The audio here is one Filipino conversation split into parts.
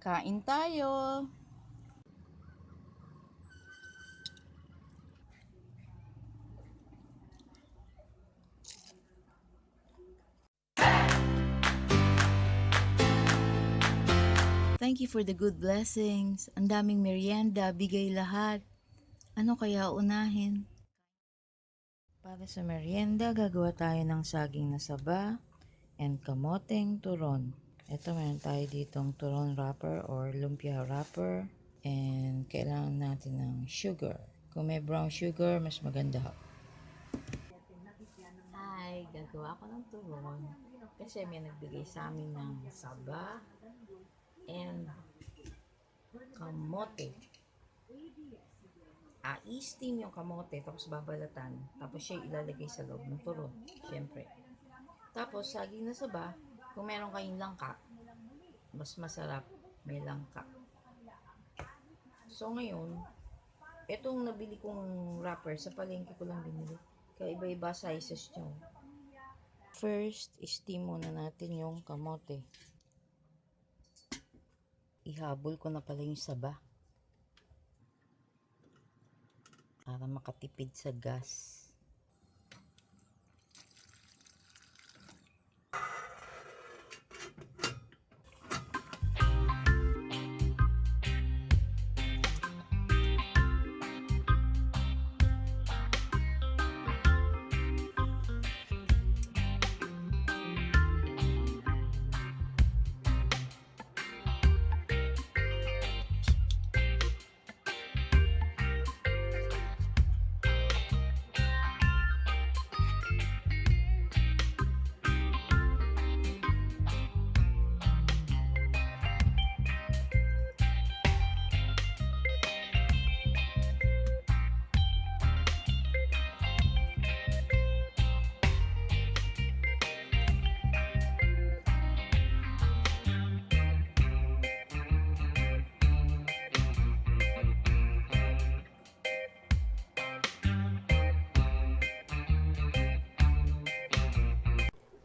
Kain tayo! Thank you for the good blessings. Ang daming merienda, bigay lahat. Ano kaya unahin? Para sa merienda, gagawa tayo ng saging na saba and kamoteng turon. Ito, meron tayo ditong turon wrapper or lumpia wrapper. And kailangan natin ng sugar. Kung may brown sugar, mas maganda. Hi, gagawa ko ng turon. Kasi may nagbigay sa amin ng saba and kamote. I-steam yung kamote, tapos babalatan. Tapos siya ilalagay sa loob ng turon, syempre. Tapos, saging na saba, kung meron kayong langka, mas masarap may langka. So, ngayon, itong nabili kong wrapper, sa palengke ko lang binili. Kaya iba-iba sizes nyo. First, steam muna natin yung kamote. Ihabol ko na pala yung saba. Para makatipid sa gas.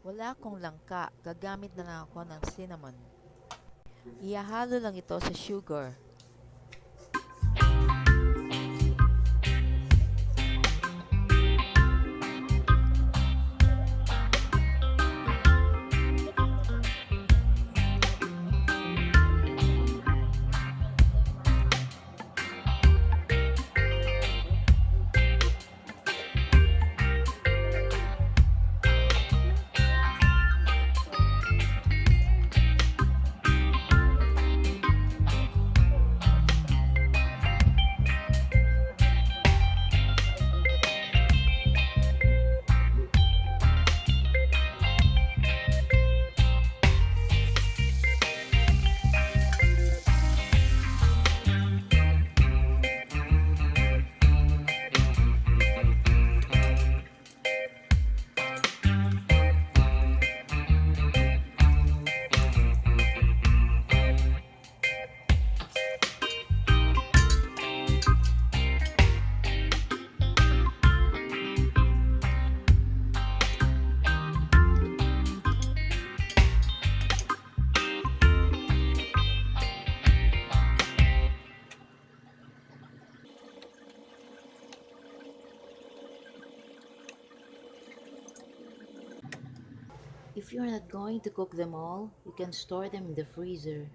Wala akong langka, gagamit na lang ako ng cinnamon. Ihahalo lang ito sa sugar. If you're not going to cook them all, you can store them in the freezer.